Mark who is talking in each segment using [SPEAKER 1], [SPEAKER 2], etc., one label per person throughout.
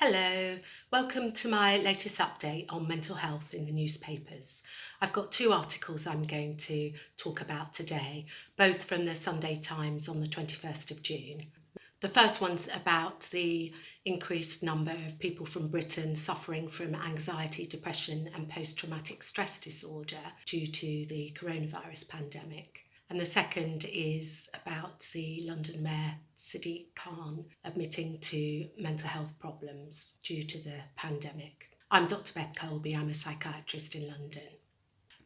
[SPEAKER 1] Hello, welcome to my latest update on mental health in the newspapers. I've got two articles I'm going to talk about today, both from the Sunday Times on the 21st of June. The first one's about the increased number of people from Britain suffering from anxiety, depression and post-traumatic stress disorder due to the coronavirus pandemic. And the second is about the London Mayor, Sadiq Kahn, admitting to mental health problems due to the pandemic. I'm Dr Beth Colby, I'm a psychiatrist in London.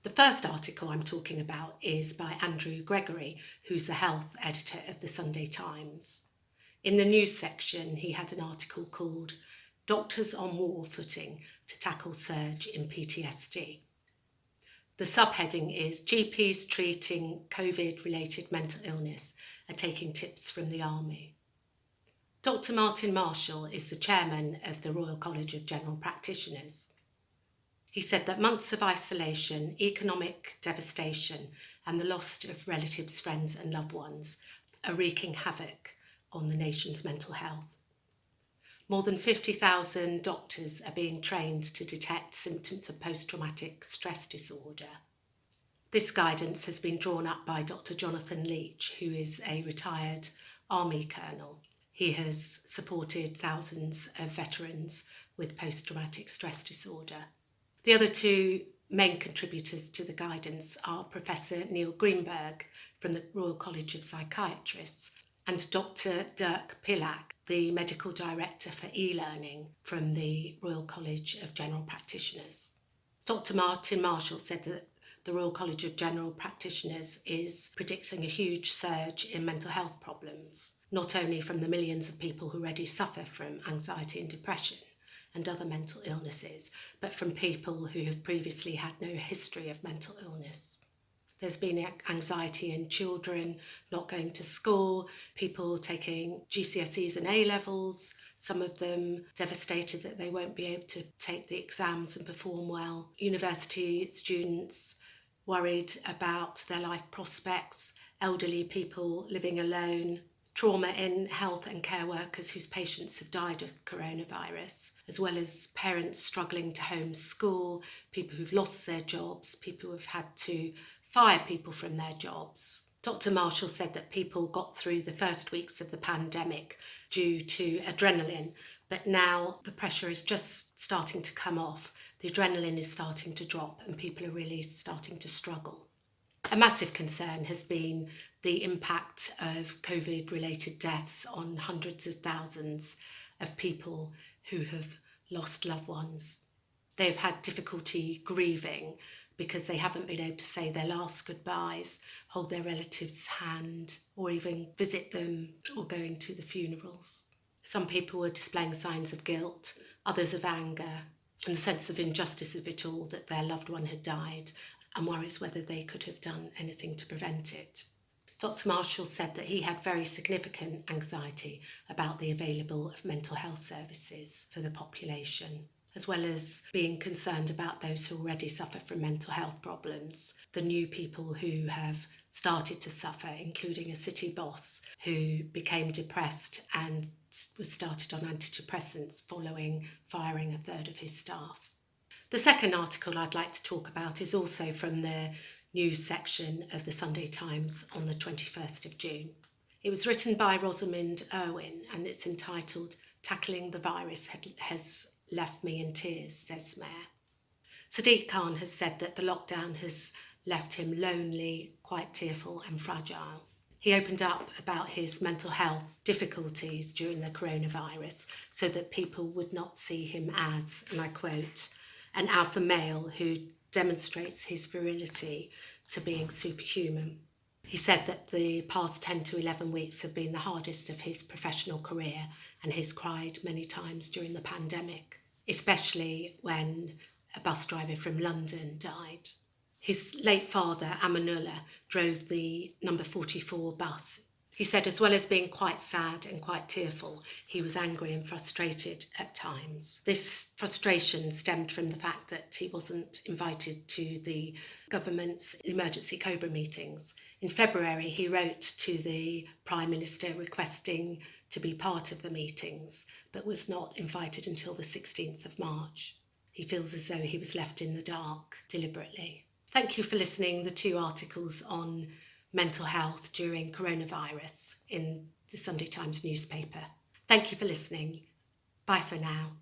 [SPEAKER 1] The first article I'm talking about is by Andrew Gregory, who's the health editor of the Sunday Times. In the news section, he had an article called "Doctors on War Footing to Tackle Surge in PTSD." The subheading is "GPs treating COVID-related mental illness are taking tips from the army." Dr Martin Marshall is the chairman of the Royal College of General Practitioners. He said that months of isolation, economic devastation and the loss of relatives, friends and loved ones are wreaking havoc on the nation's mental health. More than 50,000 doctors are being trained to detect symptoms of post-traumatic stress disorder. This guidance has been drawn up by Dr Jonathan Leach, who is a retired Army colonel. He has supported thousands of veterans with post-traumatic stress disorder. The other two main contributors to the guidance are Professor Neil Greenberg from the Royal College of Psychiatrists and Dr Dirk Pillack, the Medical Director for e-learning from the Royal College of General Practitioners. Dr Martin Marshall said that the Royal College of General Practitioners is predicting a huge surge in mental health problems, not only from the millions of people who already suffer from anxiety and depression and other mental illnesses, but from people who have previously had no history of mental illness. There's been anxiety in children not going to school, people taking GCSEs and A-levels, some of them devastated that they won't be able to take the exams and perform well. University students worried about their life prospects, elderly people living alone, trauma in health and care workers whose patients have died of coronavirus, as well as parents struggling to homeschool, people who've lost their jobs, people who've had to fire people from their jobs. Dr Marshall said that people got through the first weeks of the pandemic due to adrenaline, but now the pressure is just starting to come off. The adrenaline is starting to drop and people are really starting to struggle. A massive concern has been the impact of COVID-related deaths on hundreds of thousands of people who have lost loved ones. They've had difficulty grieving because they haven't been able to say their last goodbyes, hold their relatives' hand, or even visit them or going to the funerals. Some people were displaying signs of guilt, others of anger, and the sense of injustice of it all, that their loved one had died, and worries whether they could have done anything to prevent it. Dr Marshall said that he had very significant anxiety about the availability of mental health services for the population, as well as being concerned about those who already suffer from mental health problems, the new people who have started to suffer, including a city boss who became depressed and was started on antidepressants following firing a third of his staff. The second article I'd like to talk about is also from the news section of the Sunday Times on the 21st of June. It was written by Rosamund Irwin and it's entitled "Tackling the Virus Has Left Me in Tears," says Mayor. Sadiq Kahn has said that the lockdown has left him lonely, quite tearful and fragile. He opened up about his mental health difficulties during the coronavirus so that people would not see him as, and I quote, "an alpha male who demonstrates his virility to being superhuman." He said that the past 10 to 11 weeks have been the hardest of his professional career and he's cried many times during the pandemic, especially when a bus driver from London died. His late father, Amanullah, drove the number 44 bus. He said as well as being quite sad and quite tearful, he was angry and frustrated at times. This frustration stemmed from the fact that he wasn't invited to the government's emergency COBRA meetings. In February, he wrote to the Prime Minister requesting to be part of the meetings, but was not invited until the 16th of March. He feels as though he was left in the dark deliberately. Thank you for listening. The 2 articles on mental health during coronavirus in the Sunday Times newspaper. Thank you for listening. Bye for now.